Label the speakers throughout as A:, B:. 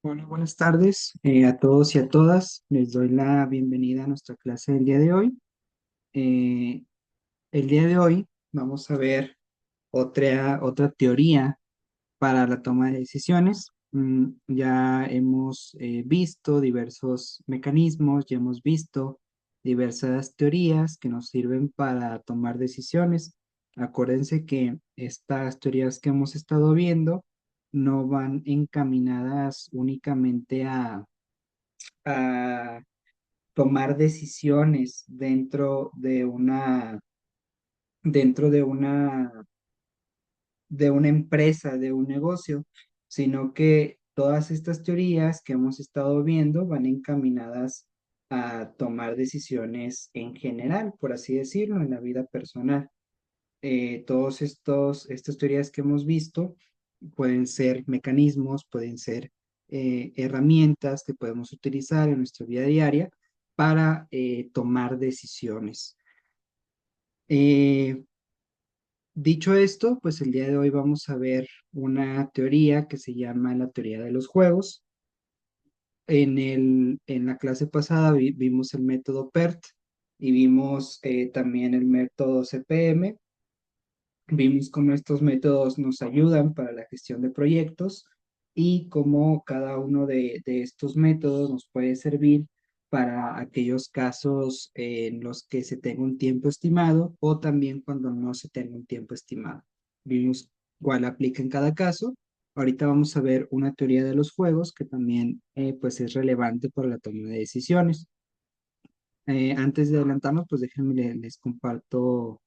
A: Hola, buenas tardes a todos y a todas. Les doy la bienvenida a nuestra clase del día de hoy. Eh, el día de hoy vamos a ver otra teoría para la toma de decisiones. Ya hemos visto diversos mecanismos, ya hemos visto diversas teorías que nos sirven para tomar decisiones. Acuérdense que estas teorías que hemos estado viendo no van encaminadas únicamente a tomar decisiones dentro de una empresa, de un negocio, sino que todas estas teorías que hemos estado viendo van encaminadas a tomar decisiones en general, por así decirlo, en la vida personal. Estas teorías que hemos visto pueden ser mecanismos, pueden ser herramientas que podemos utilizar en nuestra vida diaria para tomar decisiones. Eh, Dicho esto, pues el día de hoy vamos a ver una teoría que se llama la teoría de los juegos. En la clase pasada vimos el método PERT y vimos también el método CPM. Vimos cómo estos métodos nos ayudan para la gestión de proyectos y cómo cada uno de estos métodos nos puede servir para aquellos casos en los que se tenga un tiempo estimado o también cuando no se tenga un tiempo estimado. Vimos cuál aplica en cada caso. Ahorita vamos a ver una teoría de los juegos que también pues es relevante para la toma de decisiones. Antes de adelantarnos, pues déjenme les comparto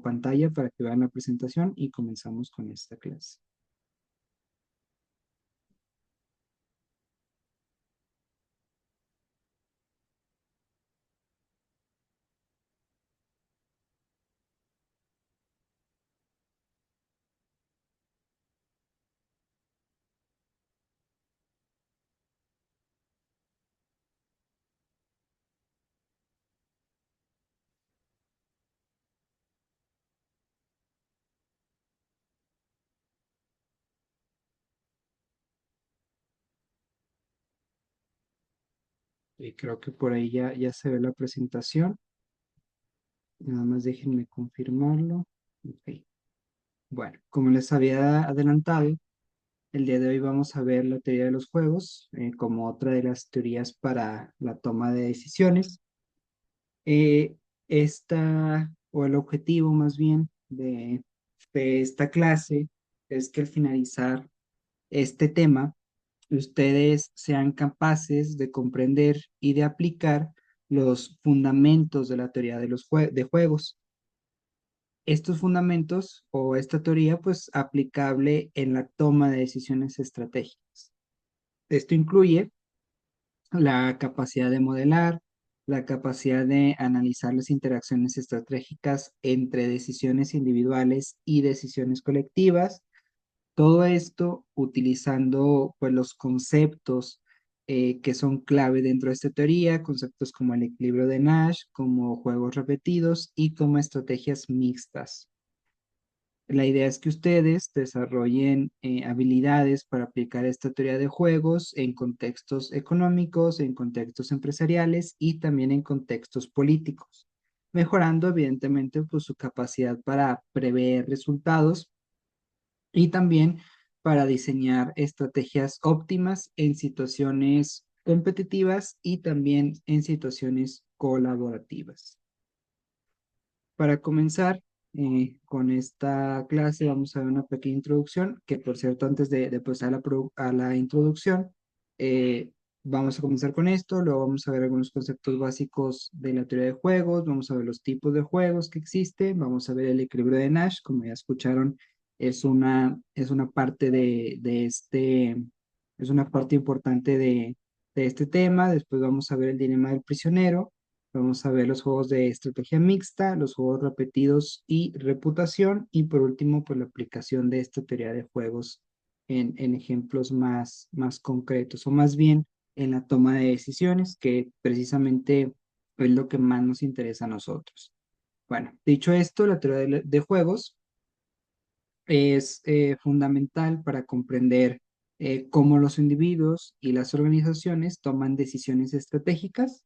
A: pantalla para que vean la presentación y comenzamos con esta clase. Y creo que por ahí ya se ve la presentación. Nada más déjenme confirmarlo. Ok. Bueno, como les había adelantado, el día de hoy vamos a ver la teoría de los juegos como otra de las teorías para la toma de decisiones. Eh, o el objetivo más bien de esta clase es que al finalizar este tema, ustedes sean capaces de comprender y de aplicar los fundamentos de la teoría de de juegos. Estos fundamentos o esta teoría, pues aplicable en la toma de decisiones estratégicas. Esto incluye la capacidad de modelar, la capacidad de analizar las interacciones estratégicas entre decisiones individuales y decisiones colectivas. Todo esto utilizando pues, los conceptos que son clave dentro de esta teoría, conceptos como el equilibrio de Nash, como juegos repetidos y como estrategias mixtas. La idea es que ustedes desarrollen habilidades para aplicar esta teoría de juegos en contextos económicos, en contextos empresariales y también en contextos políticos, mejorando evidentemente pues, su capacidad para prever resultados y también para diseñar estrategias óptimas en situaciones competitivas y también en situaciones colaborativas. Para comenzar con esta clase vamos a ver una pequeña introducción, que por cierto antes de pasar a la introducción, eh, vamos a comenzar con esto, luego vamos a ver algunos conceptos básicos de la teoría de juegos, vamos a ver los tipos de juegos que existen, vamos a ver el equilibrio de Nash, como ya escucharon, es una parte es una parte importante de este tema, después vamos a ver el dilema del prisionero. Vamos a ver los juegos de estrategia mixta, los juegos repetidos y reputación. Y por último, pues la aplicación de esta teoría de juegos en ejemplos más concretos o más bien en la toma de decisiones, que precisamente es lo que más nos interesa a nosotros. Bueno, dicho esto, la teoría de juegos es fundamental para comprender cómo los individuos y las organizaciones toman decisiones estratégicas.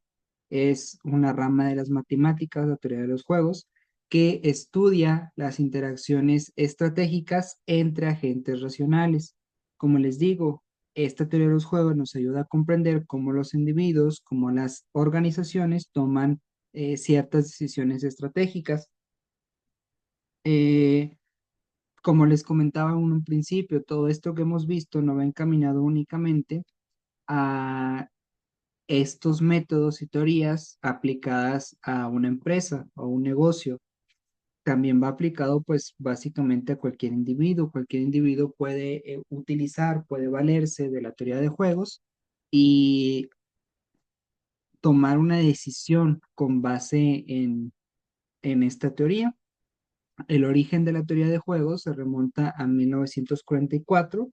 A: Es una rama de las matemáticas, la teoría de los juegos, que estudia las interacciones estratégicas entre agentes racionales. Como les digo, esta teoría de los juegos nos ayuda a comprender cómo los individuos, cómo las organizaciones toman ciertas decisiones estratégicas. Eh, Como les comentaba en un principio, todo esto que hemos visto no va encaminado únicamente a estos métodos y teorías aplicadas a una empresa o un negocio. También va aplicado pues básicamente a cualquier individuo. Cualquier individuo puede utilizar, puede valerse de la teoría de juegos y tomar una decisión con base en esta teoría. El origen de la teoría de juegos se remonta a 1944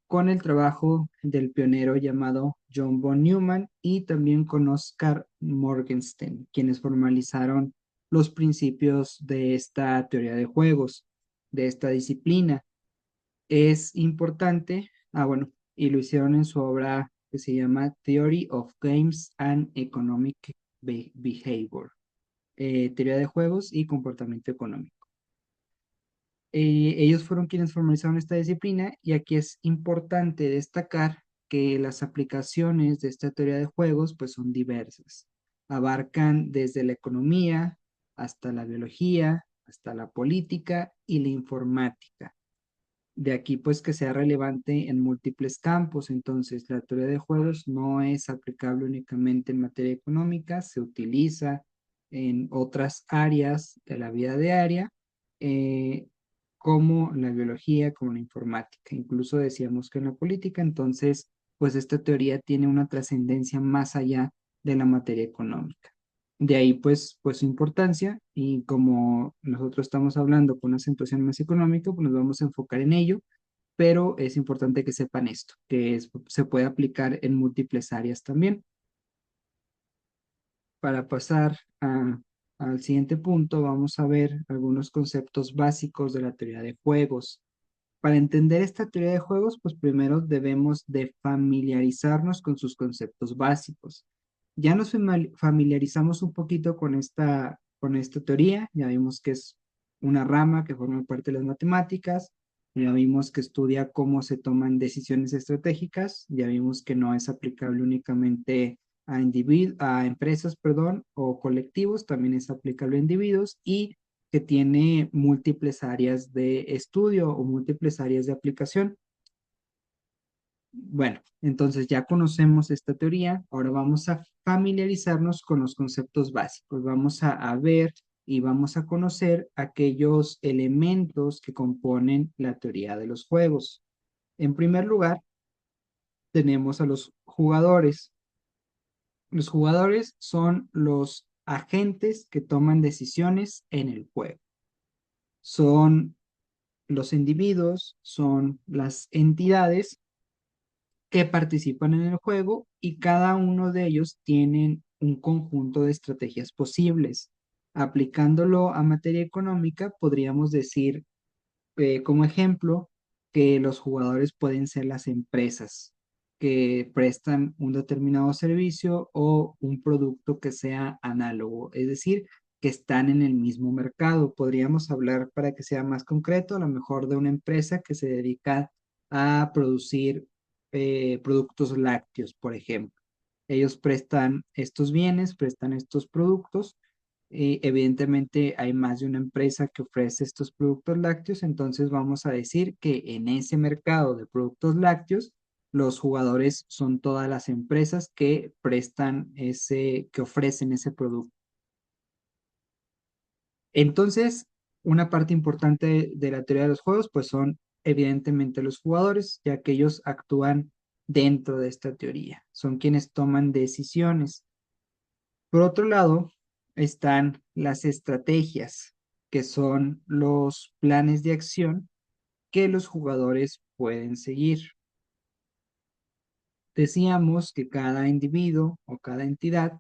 A: con el trabajo del pionero llamado John von Neumann y también con Oscar Morgenstern, quienes formalizaron los principios de esta teoría de juegos, de esta disciplina. Es importante, bueno, y lo hicieron en su obra que se llama Theory of Games and Economic Behavior, teoría de juegos y comportamiento económico. Ellos fueron quienes formalizaron esta disciplina y aquí es importante destacar que las aplicaciones de esta teoría de juegos pues son diversas. Abarcan desde la economía hasta la biología, hasta la política y la informática. De aquí pues que sea relevante en múltiples campos. Entonces, la teoría de juegos no es aplicable únicamente en materia económica, se utiliza en otras áreas de la vida diaria, eh, como la biología, como la informática. Incluso decíamos que en la política, entonces, pues esta teoría tiene una trascendencia más allá de la materia económica. De ahí pues su importancia y como nosotros estamos hablando con una acentuación más económica, pues nos vamos a enfocar en ello, pero es importante que sepan esto, se puede aplicar en múltiples áreas también. Para pasar al siguiente punto, vamos a ver algunos conceptos básicos de la teoría de juegos. Para entender esta teoría de juegos, pues primero debemos de familiarizarnos con sus conceptos básicos. Ya nos familiarizamos un poquito con esta teoría, ya vimos que es una rama que forma parte de las matemáticas, ya vimos que estudia cómo se toman decisiones estratégicas, ya vimos que no es aplicable únicamente a empresas, perdón, o colectivos, también es aplicable a individuos y que tiene múltiples áreas de estudio o múltiples áreas de aplicación. Bueno, entonces ya conocemos esta teoría, ahora vamos a familiarizarnos con los conceptos básicos, vamos a ver y vamos a conocer aquellos elementos que componen la teoría de los juegos. En primer lugar, tenemos a los jugadores. Los jugadores son los agentes que toman decisiones en el juego. Son los individuos, son las entidades que participan en el juego y cada uno de ellos tienen un conjunto de estrategias posibles. Aplicándolo a materia económica, podríamos decir como ejemplo que los jugadores pueden ser las empresas que prestan un determinado servicio o un producto que sea análogo, es decir, que están en el mismo mercado. Podríamos hablar para que sea más concreto, a lo mejor de una empresa que se dedica a producir productos lácteos, por ejemplo. Ellos prestan estos bienes, prestan estos productos. Evidentemente hay más de una empresa que ofrece estos productos lácteos, entonces vamos a decir que en ese mercado de productos lácteos, los jugadores son todas las empresas que que ofrecen ese producto. Entonces, una parte importante de la teoría de los juegos, pues son evidentemente los jugadores, ya que ellos actúan dentro de esta teoría, son quienes toman decisiones. Por otro lado, están las estrategias, que son los planes de acción que los jugadores pueden seguir. Decíamos que cada individuo o cada entidad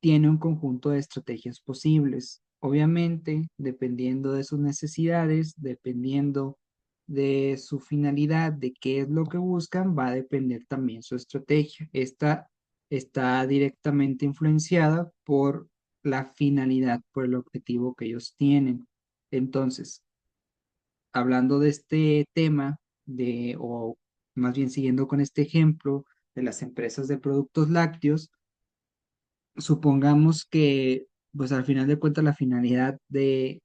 A: tiene un conjunto de estrategias posibles. Obviamente, dependiendo de sus necesidades, dependiendo de su finalidad, de qué es lo que buscan, va a depender también su estrategia. Esta está directamente influenciada por la finalidad, por el objetivo que ellos tienen. Entonces, hablando de este tema, o más bien siguiendo con este ejemplo de las empresas de productos lácteos, supongamos que, pues al final de cuentas, la finalidad de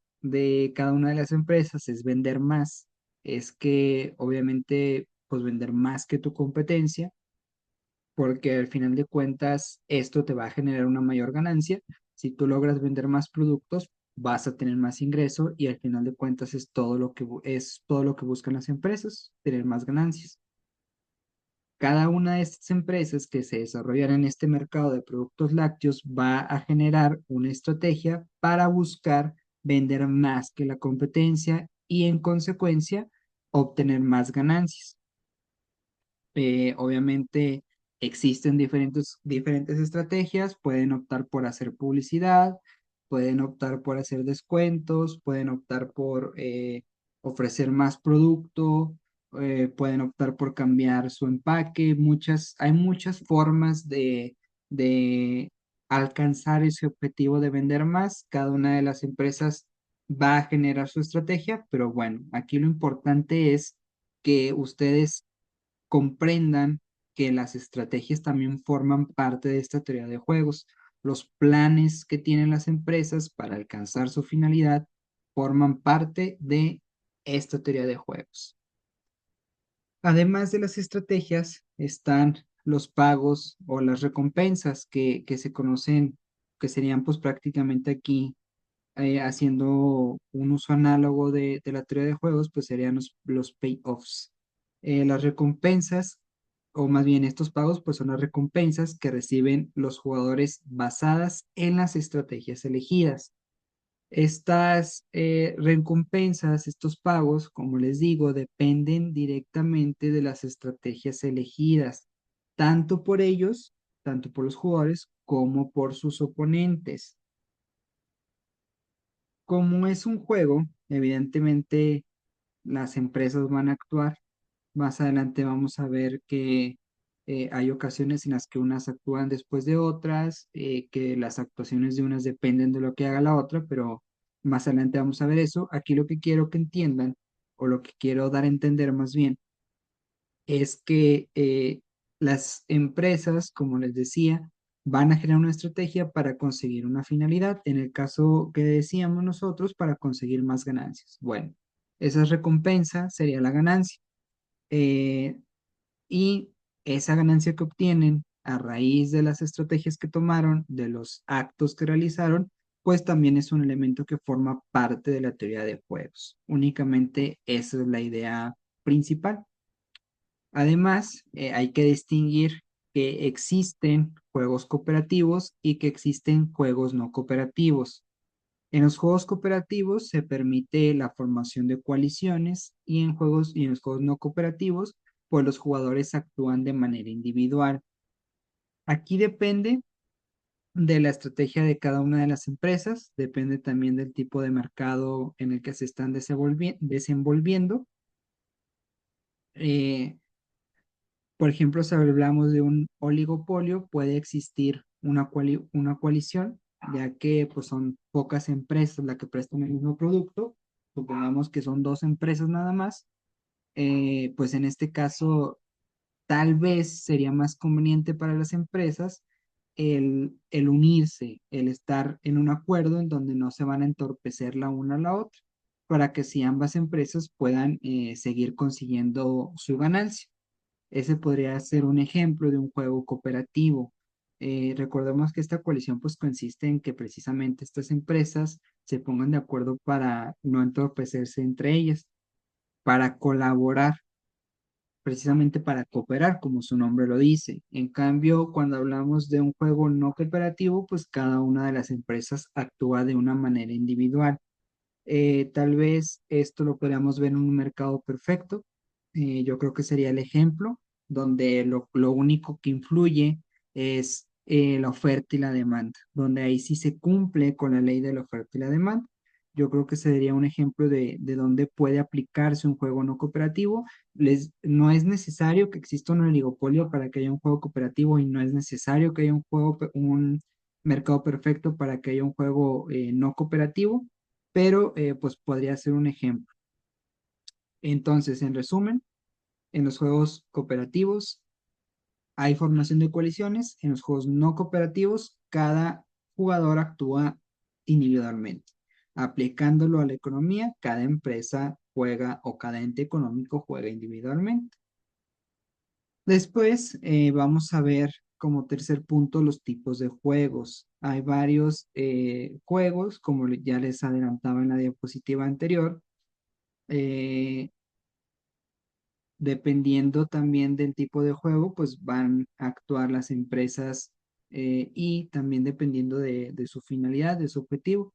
A: cada una de las empresas es vender más, es que obviamente, pues vender más que tu competencia, porque al final de cuentas esto te va a generar una mayor ganancia. Si tú logras vender más productos, vas a tener más ingreso y al final de cuentas es todo lo que, es todo lo que buscan las empresas, tener más ganancias. Cada una de estas empresas que se desarrollan en este mercado de productos lácteos va a generar una estrategia para buscar vender más que la competencia y en consecuencia obtener más ganancias. Obviamente existen diferentes estrategias, pueden optar por hacer publicidad, pueden optar por hacer descuentos, pueden optar por ofrecer más producto, pueden optar por cambiar su empaque, hay muchas formas de alcanzar ese objetivo de vender más. Cada una de las empresas va a generar su estrategia, pero bueno, aquí lo importante es que ustedes comprendan que las estrategias también forman parte de esta teoría de juegos. Los planes que tienen las empresas para alcanzar su finalidad forman parte de esta teoría de juegos. Además de las estrategias, están los pagos o las recompensas que se conocen, que serían pues prácticamente aquí haciendo un uso análogo de la teoría de juegos, pues serían los payoffs. Las recompensas, o más bien estos pagos, pues son las recompensas que reciben los jugadores basadas en las estrategias elegidas. Estas recompensas, estos pagos, como les digo, dependen directamente de las estrategias elegidas, tanto por ellos, tanto por los jugadores, como por sus oponentes. Como es un juego, evidentemente las empresas van a actuar. Más adelante vamos a ver que hay ocasiones en las que unas actúan después de otras, que las actuaciones de unas dependen de lo que haga la otra, pero más adelante vamos a ver eso. Aquí lo que quiero que entiendan, o lo que quiero dar a entender más bien, es que las empresas, como les decía, van a generar una estrategia para conseguir una finalidad. En el caso que decíamos nosotros, para conseguir más ganancias. Bueno, esa recompensa sería la ganancia. Eh, y esa ganancia que obtienen a raíz de las estrategias que tomaron, de los actos que realizaron, pues también es un elemento que forma parte de la teoría de juegos. Únicamente esa es la idea principal. Además, hay que distinguir que existen juegos cooperativos y que existen juegos no cooperativos. En los juegos cooperativos se permite la formación de coaliciones y en los juegos no cooperativos, pues los jugadores actúan de manera individual. Aquí depende de la estrategia de cada una de las empresas, depende también del tipo de mercado en el que se están desenvolviendo. Eh, Por ejemplo, si hablamos de un oligopolio, puede existir una coalición, ya que pues, son pocas empresas las que prestan el mismo producto. Supongamos que son dos empresas nada más. Pues en este caso, tal vez sería más conveniente para las empresas el unirse, el estar en un acuerdo en donde no se van a entorpecer la una a la otra, para que si ambas empresas puedan seguir consiguiendo su ganancia. Ese podría ser un ejemplo de un juego cooperativo. Recordemos que esta coalición pues consiste en que precisamente estas empresas se pongan de acuerdo para no entorpecerse entre ellas, para colaborar, precisamente para cooperar, como su nombre lo dice. En cambio, cuando hablamos de un juego no cooperativo, pues cada una de las empresas actúa de una manera individual. Tal vez esto lo podríamos ver en un mercado perfecto. Yo creo que sería el ejemplo donde lo único que influye es la oferta y la demanda, donde ahí sí se cumple con la ley de la oferta y la demanda. yo creo que sería un ejemplo de dónde puede aplicarse un juego no cooperativo. No es necesario que exista un oligopolio para que haya un juego cooperativo y no es necesario que haya un mercado perfecto para que haya un juego no cooperativo, pero pues podría ser un ejemplo. Entonces, en resumen, en los juegos cooperativos hay formación de coaliciones, en los juegos no cooperativos cada jugador actúa individualmente. Aplicándolo a la economía, cada empresa juega o cada ente económico juega individualmente. Después vamos a ver como tercer punto los tipos de juegos. Hay varios juegos, como ya les adelantaba en la diapositiva anterior, eh, dependiendo también del tipo de juego, pues van a actuar las empresas y también dependiendo de su finalidad, de su objetivo.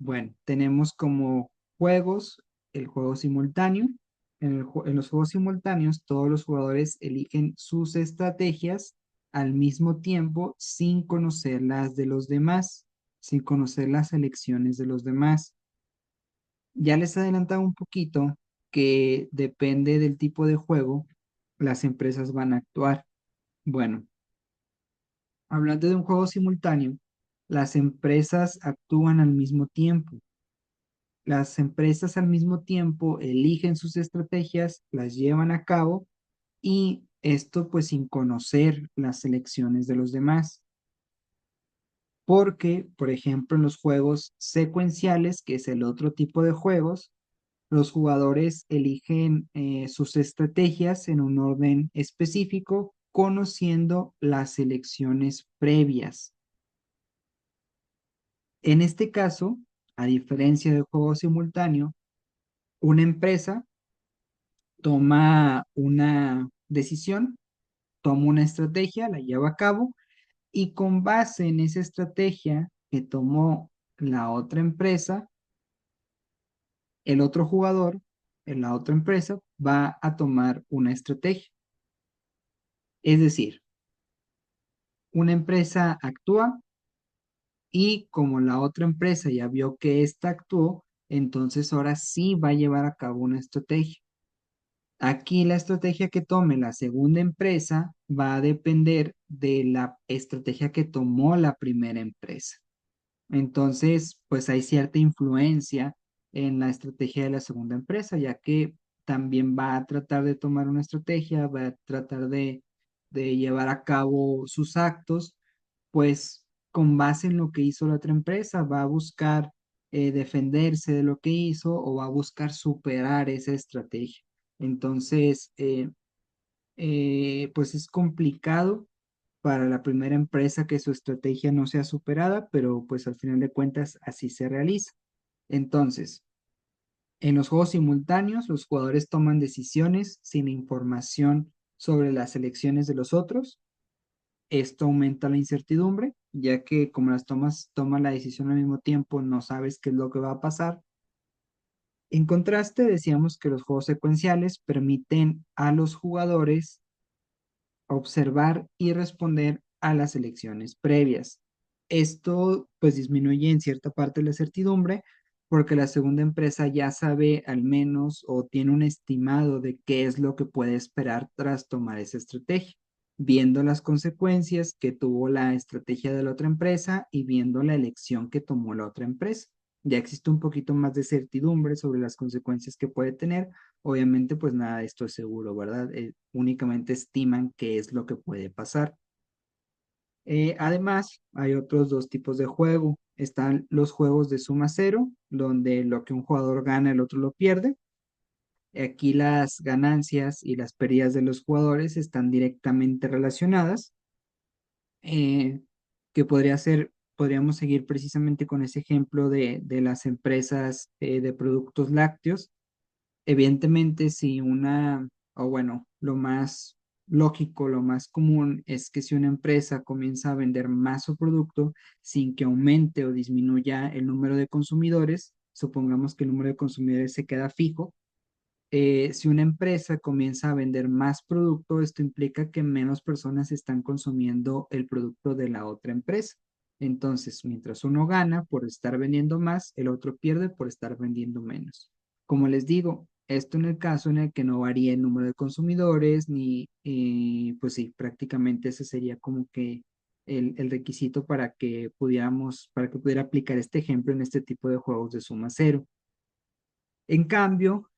A: Bueno, tenemos como juegos el juego simultáneo. En los juegos simultáneos, todos los jugadores eligen sus estrategias al mismo tiempo sin conocer las de los demás, sin conocer las elecciones de los demás. Ya les adelantaba un poquito que depende del tipo de juego, las empresas van a actuar. Bueno, hablando de un juego simultáneo, las empresas actúan al mismo tiempo. Las empresas al mismo tiempo eligen sus estrategias, las llevan a cabo y esto pues sin conocer las elecciones de los demás. Porque, por ejemplo, en los juegos secuenciales, que es el otro tipo de juegos, los jugadores eligen sus estrategias en un orden específico, conociendo las elecciones previas. En este caso, a diferencia del juego simultáneo, una empresa toma una decisión, toma una estrategia, la lleva a cabo y con base en esa estrategia que tomó la otra empresa, el otro jugador en la otra empresa va a tomar una estrategia. Es decir, una empresa actúa y como la otra empresa ya vio que ésta actuó, entonces ahora sí va a llevar a cabo una estrategia. Aquí la estrategia que tome la segunda empresa va a depender de la estrategia que tomó la primera empresa. Entonces, pues hay cierta influencia en la estrategia de la segunda empresa, ya que también va a tratar de tomar una estrategia, va a tratar de llevar a cabo sus actos, pues con base en lo que hizo la otra empresa, va a buscar defenderse de lo que hizo o va a buscar superar esa estrategia. Entonces, pues es complicado para la primera empresa que su estrategia no sea superada, pero pues al final de cuentas así se realiza. Entonces, en los juegos simultáneos, los jugadores toman decisiones sin información sobre las elecciones de los otros. Esto aumenta la incertidumbre, ya que como tomas la decisión al mismo tiempo, no sabes qué es lo que va a pasar. En contraste, decíamos que los juegos secuenciales permiten a los jugadores observar y responder a las elecciones previas. Esto pues disminuye en cierta parte la certidumbre porque la segunda empresa ya sabe al menos o tiene un estimado de qué es lo que puede esperar tras tomar esa estrategia, viendo las consecuencias que tuvo la estrategia de la otra empresa y viendo la elección que tomó la otra empresa. Ya existe un poquito más de certidumbre sobre las consecuencias que puede tener. Obviamente, pues nada de esto es seguro, ¿verdad? Únicamente estiman qué es lo que puede pasar. Además, hay otros dos tipos de juego. Están los juegos de suma cero, donde lo que un jugador gana, el otro lo pierde. Aquí las ganancias y las pérdidas de los jugadores están directamente relacionadas, eh, que podríamos seguir precisamente con ese ejemplo de las empresas de productos lácteos. Evidentemente, si o bueno, lo más lógico, lo más común es que si una empresa comienza a vender más su producto sin que aumente o disminuya el número de consumidores, supongamos que el número de consumidores se queda fijo, si una empresa comienza a vender más producto, esto implica que menos personas están consumiendo el producto de la otra empresa. Entonces, mientras uno gana por estar vendiendo más, el otro pierde por estar vendiendo menos. Como les digo, esto en el caso en el que no varía el número de consumidores, ni, pues sí, prácticamente ese sería como que el requisito para que pudiera aplicar este ejemplo en este tipo de juegos de suma cero. En cambio,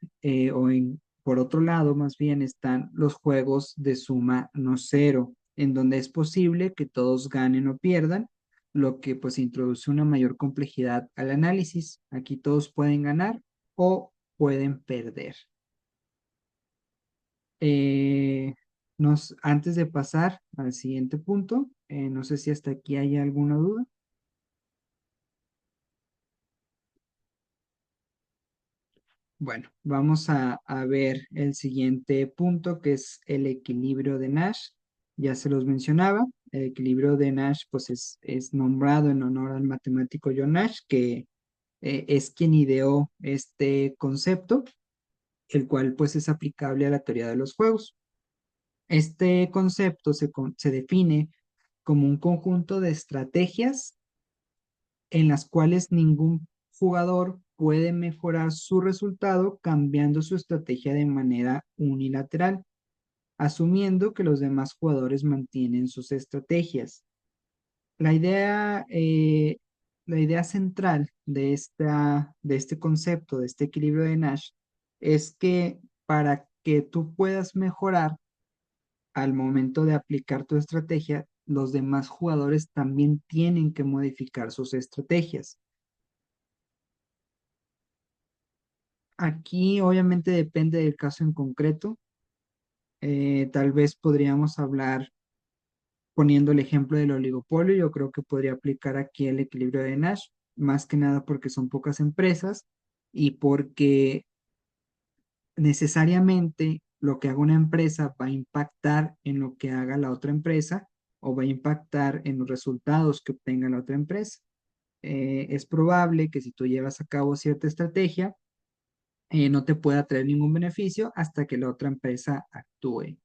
A: por otro lado, más bien están los juegos de suma no cero, en donde es posible que todos ganen o pierdan, lo que pues introduce una mayor complejidad al análisis. Aquí todos pueden ganar o pueden perder. Eh, Antes de pasar al siguiente punto, no sé si hasta aquí hay alguna duda. Bueno, vamos a ver el siguiente punto, que es el equilibrio de Nash. Ya se los mencionaba, el equilibrio de Nash pues es nombrado en honor al matemático John Nash, que es quien ideó este concepto, el cual pues es aplicable a la teoría de los juegos. Este concepto se define como un conjunto de estrategias en las cuales ningún jugador puede mejorar su resultado cambiando su estrategia de manera unilateral, asumiendo que los demás jugadores mantienen sus estrategias. La idea, eh, la idea central de este concepto, de este equilibrio de Nash, es que para que tú puedas mejorar al momento de aplicar tu estrategia, los demás jugadores también tienen que modificar sus estrategias. Aquí obviamente depende del caso en concreto. Tal vez podríamos hablar poniendo el ejemplo del oligopolio. Yo creo que podría aplicar aquí el equilibrio de Nash, más que nada porque son pocas empresas y porque necesariamente lo que haga una empresa va a impactar en lo que haga la otra empresa o va a impactar en los resultados que obtenga la otra empresa. Es probable que si tú llevas a cabo cierta estrategia, no te pueda traer ningún beneficio hasta que la otra empresa actúe.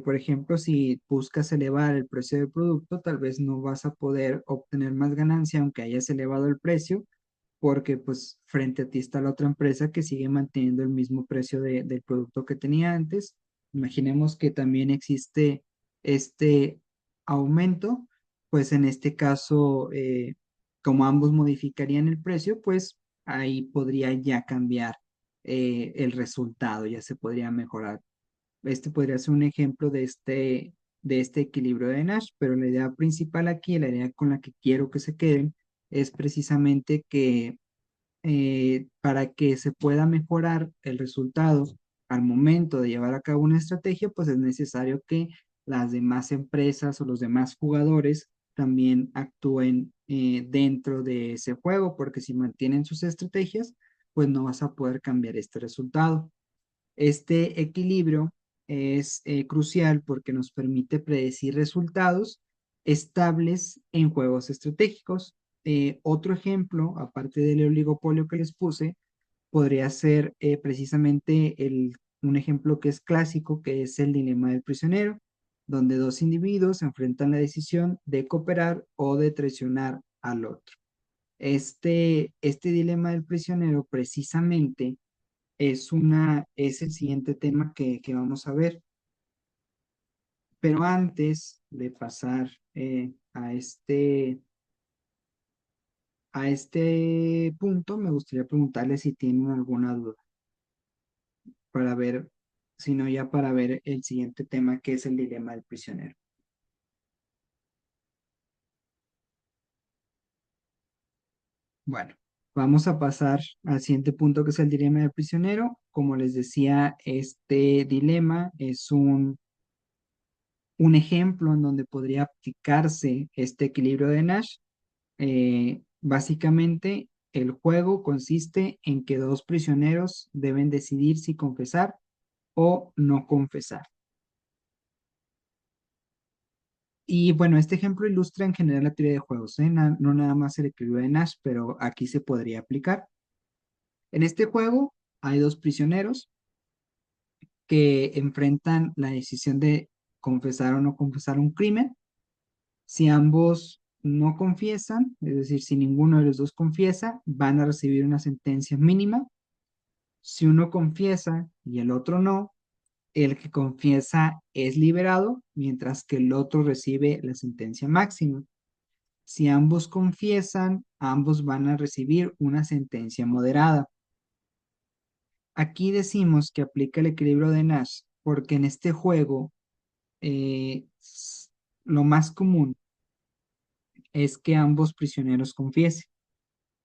A: Por ejemplo, si buscas elevar el precio del producto, tal vez no vas a poder obtener más ganancia aunque hayas elevado el precio, porque pues frente a ti está la otra empresa que sigue manteniendo el mismo precio del producto que tenía antes. Imaginemos que también existe este aumento, pues en este caso, como ambos modificarían el precio, pues ahí podría ya cambiar el resultado, ya se podría mejorar. Este podría ser un ejemplo de este equilibrio de Nash, pero la idea principal aquí, la idea con la que quiero que se queden, es precisamente que para que se pueda mejorar el resultado al momento de llevar a cabo una estrategia, pues es necesario que las demás empresas o los demás jugadores también actúen dentro de ese juego, porque si mantienen sus estrategias, pues no vas a poder cambiar este resultado. Este equilibrio es crucial porque nos permite predecir resultados estables en juegos estratégicos. Otro ejemplo, aparte del oligopolio que les puse, podría ser precisamente un ejemplo que es clásico, que es el dilema del prisionero, donde dos individuos enfrentan la decisión de cooperar o de traicionar al otro. Este dilema del prisionero precisamente es el siguiente tema que vamos a ver. Pero antes de pasar a este punto, me gustaría preguntarles si tienen alguna duda para ver, si no ya para ver el siguiente tema que es el dilema del prisionero. Bueno, vamos a pasar al siguiente punto que es el dilema del prisionero. Como les decía, este dilema es un ejemplo en donde podría aplicarse este equilibrio de Nash. Básicamente, el juego consiste en que dos prisioneros deben decidir si confesar o no confesar. Y bueno, este ejemplo ilustra en general la teoría de juegos, ¿eh? No nada más el equilibrio de Nash, pero aquí se podría aplicar. En este juego hay dos prisioneros que enfrentan la decisión de confesar o no confesar un crimen. Si ambos no confiesan, es decir, si ninguno de los dos confiesa, van a recibir una sentencia mínima. Si uno confiesa y el otro no, el que confiesa es liberado, mientras que el otro recibe la sentencia máxima. Si ambos confiesan, ambos van a recibir una sentencia moderada. Aquí decimos que aplica el equilibrio de Nash porque en este juego lo más común es que ambos prisioneros confiesen,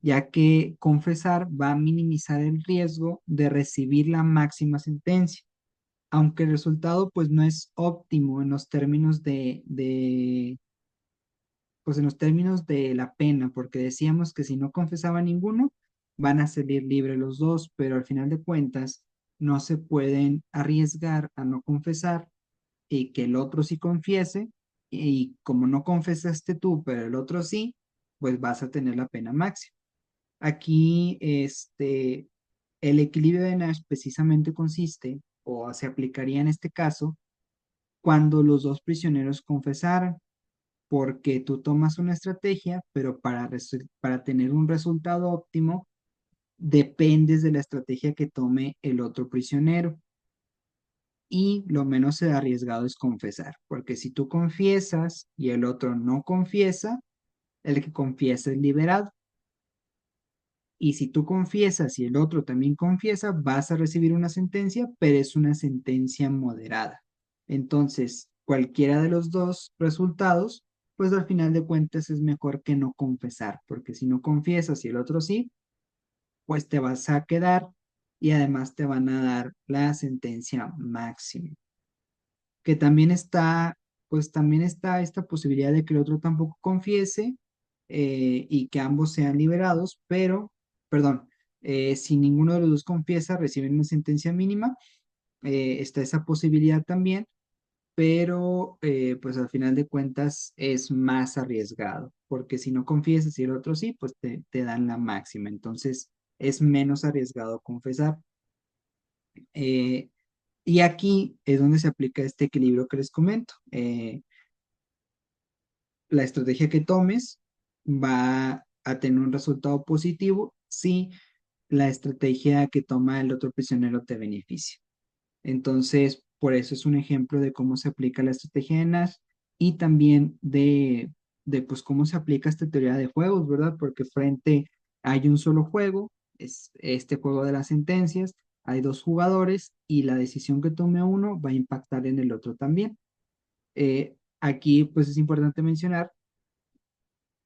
A: ya que confesar va a minimizar el riesgo de recibir la máxima sentencia, aunque el resultado pues no es óptimo en los términos pues en los términos de la pena, porque decíamos que si no confesaba ninguno, van a salir libres los dos, pero al final de cuentas no se pueden arriesgar a no confesar y que el otro sí confiese, y como no confesaste tú, pero el otro sí, pues vas a tener la pena máxima. Aquí, el equilibrio de Nash precisamente consiste, o se aplicaría en este caso, cuando los dos prisioneros confesaran, porque tú tomas una estrategia, pero para tener un resultado óptimo, dependes de la estrategia que tome el otro prisionero. Y lo menos arriesgado es confesar, porque si tú confiesas y el otro no confiesa, el que confiesa es liberado. Y si tú confiesas y el otro también confiesa, vas a recibir una sentencia, pero es una sentencia moderada. Entonces, cualquiera de los dos resultados, pues al final de cuentas es mejor que no confesar, porque si no confiesas y el otro sí, pues te vas a quedar y además te van a dar la sentencia máxima. Que también está, pues también está esta posibilidad de que el otro tampoco confiese y que ambos sean liberados, pero, perdón, si ninguno de los dos confiesa, reciben una sentencia mínima, está esa posibilidad también, pero pues al final de cuentas es más arriesgado, porque si no confiesas y el otro sí, pues te dan la máxima, entonces es menos arriesgado confesar. Eh, y aquí es donde se aplica este equilibrio que les comento. La estrategia que tomes va a tener un resultado positivo si la estrategia que toma el otro prisionero te beneficia. Entonces, por eso es un ejemplo de cómo se aplica la estrategia de Nash y también de pues cómo se aplica esta teoría de juegos, ¿verdad? Porque frente hay un solo juego, es este juego de las sentencias, hay dos jugadores y la decisión que tome uno va a impactar en el otro también. Aquí pues es importante mencionar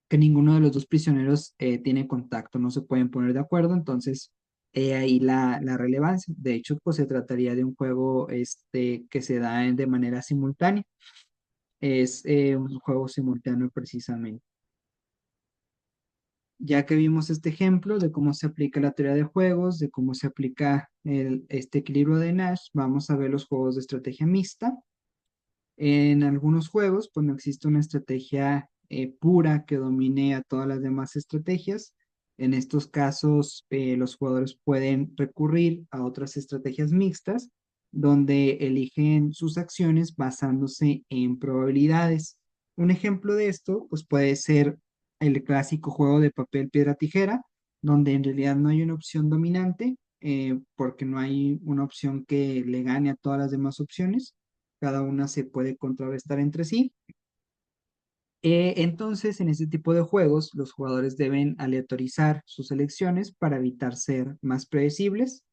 A: que ninguno de los dos prisioneros tiene contacto, no se pueden poner de acuerdo, entonces ahí la relevancia. De hecho, pues se trataría de un juego que se da de manera simultánea, es un juego simultáneo precisamente. Ya que vimos este ejemplo de cómo se aplica la teoría de juegos, de cómo se aplica este equilibrio de Nash, vamos a ver los juegos de estrategia mixta. En algunos juegos, pues no existe una estrategia pura que domine a todas las demás estrategias. En estos casos, los jugadores pueden recurrir a otras estrategias mixtas, donde eligen sus acciones basándose en probabilidades. Un ejemplo de esto, pues puede ser el clásico juego de papel, piedra, tijera, donde en realidad no hay una opción dominante, porque no hay una opción que le gane a todas las demás opciones, cada una se puede contrarrestar entre sí. Entonces, en este tipo de juegos, los jugadores deben aleatorizar sus elecciones para evitar ser más predecibles.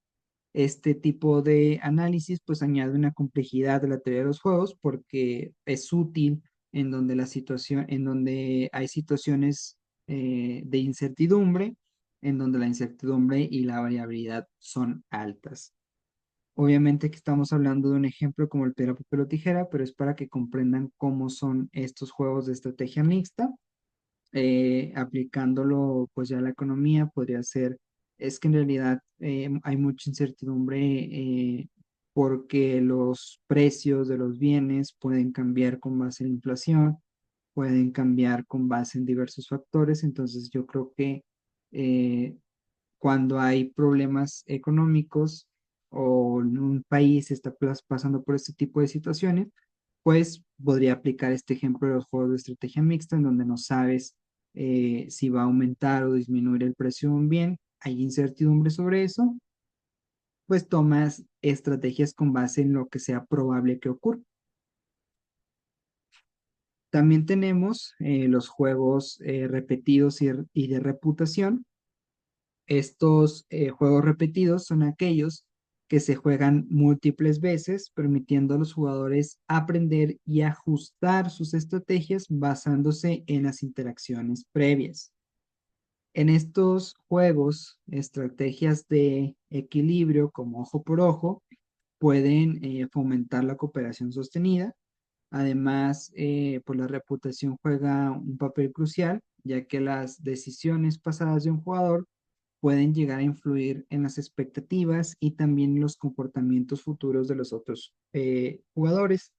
A: Este tipo de análisis pues añade una complejidad de la teoría de los juegos porque es útil en donde hay situaciones de incertidumbre, en donde la incertidumbre y la variabilidad son altas. Obviamente que estamos hablando de un ejemplo como el piedra, papel o tijera, pero es para que comprendan cómo son estos juegos de estrategia mixta. Aplicándolo pues ya a la economía podría ser, es que en realidad hay mucha incertidumbre porque los precios de los bienes pueden cambiar con base en la inflación, pueden cambiar con base en diversos factores, entonces yo creo que eh, cuando hay problemas económicos o en un país está pasando por este tipo de situaciones, pues podría aplicar este ejemplo de los juegos de estrategia mixta, en donde no sabes si va a aumentar o disminuir el precio de un bien, hay incertidumbre sobre eso, pues tomas estrategias con base en lo que sea probable que ocurra. También tenemos los juegos repetidos y de reputación. Estos juegos repetidos son aquellos que se juegan múltiples veces, permitiendo a los jugadores aprender y ajustar sus estrategias basándose en las interacciones previas. En estos juegos, estrategias de equilibrio como ojo por ojo pueden fomentar la cooperación sostenida. Además, pues la reputación juega un papel crucial, ya que las decisiones pasadas de un jugador pueden llegar a influir en las expectativas y también en los comportamientos futuros de los otros jugadores.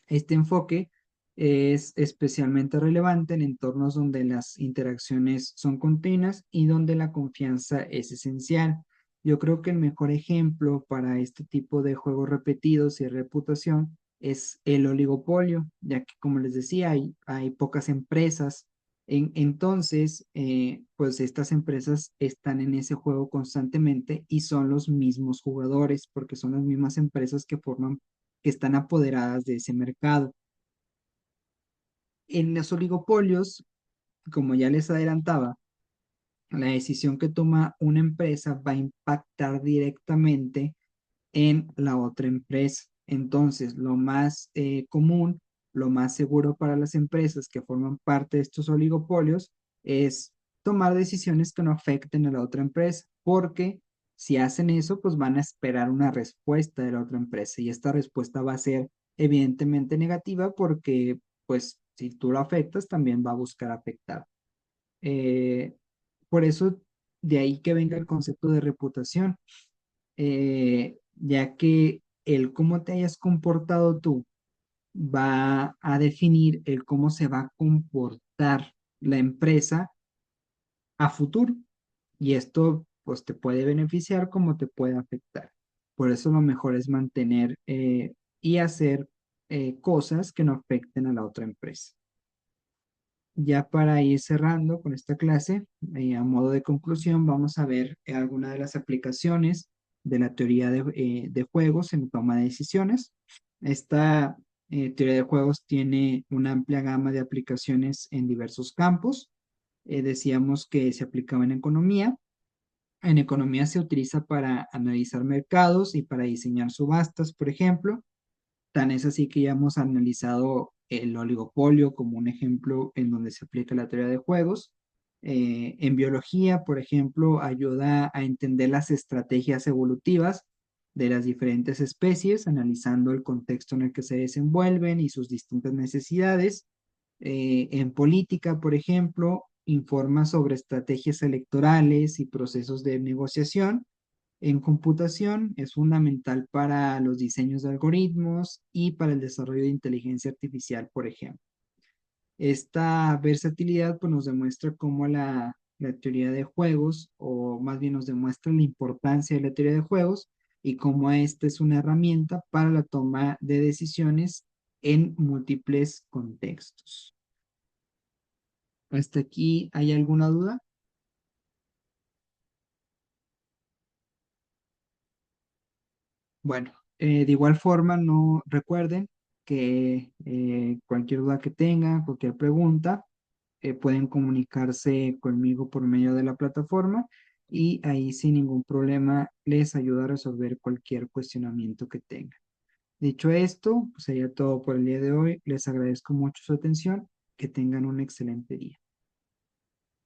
A: Este enfoque es especialmente relevante en entornos donde las interacciones son continuas y donde la confianza es esencial. Yo creo que el mejor ejemplo para este tipo de juegos repetidos y reputación es el oligopolio, ya que como les decía, hay pocas empresas. Entonces, pues estas empresas están en ese juego constantemente y son los mismos jugadores, porque son las mismas empresas que están apoderadas de ese mercado. En los oligopolios, como ya les adelantaba, la decisión que toma una empresa va a impactar directamente en la otra empresa. Entonces, lo más común, lo más seguro para las empresas que forman parte de estos oligopolios es tomar decisiones que no afecten a la otra empresa, porque si hacen eso, pues van a esperar una respuesta de la otra empresa y esta respuesta va a ser evidentemente negativa porque, pues, si tú lo afectas, también va a buscar afectar. Eh, por eso, de ahí que venga el concepto de reputación, ya que el cómo te hayas comportado tú va a definir el cómo se va a comportar la empresa a futuro. Y esto pues te puede beneficiar como te puede afectar. Por eso lo mejor es mantener y hacer cosas que no afecten a la otra empresa. Ya para ir cerrando con esta clase, a modo de conclusión, vamos a ver algunas de las aplicaciones de la teoría de juegos en toma de decisiones. Esta teoría de juegos tiene una amplia gama de aplicaciones en diversos campos. Decíamos que se aplicaba en economía. En economía se utiliza para analizar mercados y para diseñar subastas, por ejemplo. Tan es así que ya hemos analizado el oligopolio como un ejemplo en donde se aplica la teoría de juegos. En biología, por ejemplo, ayuda a entender las estrategias evolutivas de las diferentes especies, analizando el contexto en el que se desenvuelven y sus distintas necesidades. En política, por ejemplo, informa sobre estrategias electorales y procesos de negociación. En computación es fundamental para los diseños de algoritmos y para el desarrollo de inteligencia artificial, por ejemplo. Esta versatilidad pues, nos demuestra cómo la teoría de juegos, o más bien nos demuestra la importancia de la teoría de juegos y cómo esta es una herramienta para la toma de decisiones en múltiples contextos. ¿Hasta aquí hay alguna duda? Bueno, de igual forma, no recuerden que cualquier duda que tengan, cualquier pregunta, pueden comunicarse conmigo por medio de la plataforma y ahí sin ningún problema les ayudo a resolver cualquier cuestionamiento que tengan. Dicho esto, pues sería todo por el día de hoy. Les agradezco mucho su atención. Que tengan un excelente día.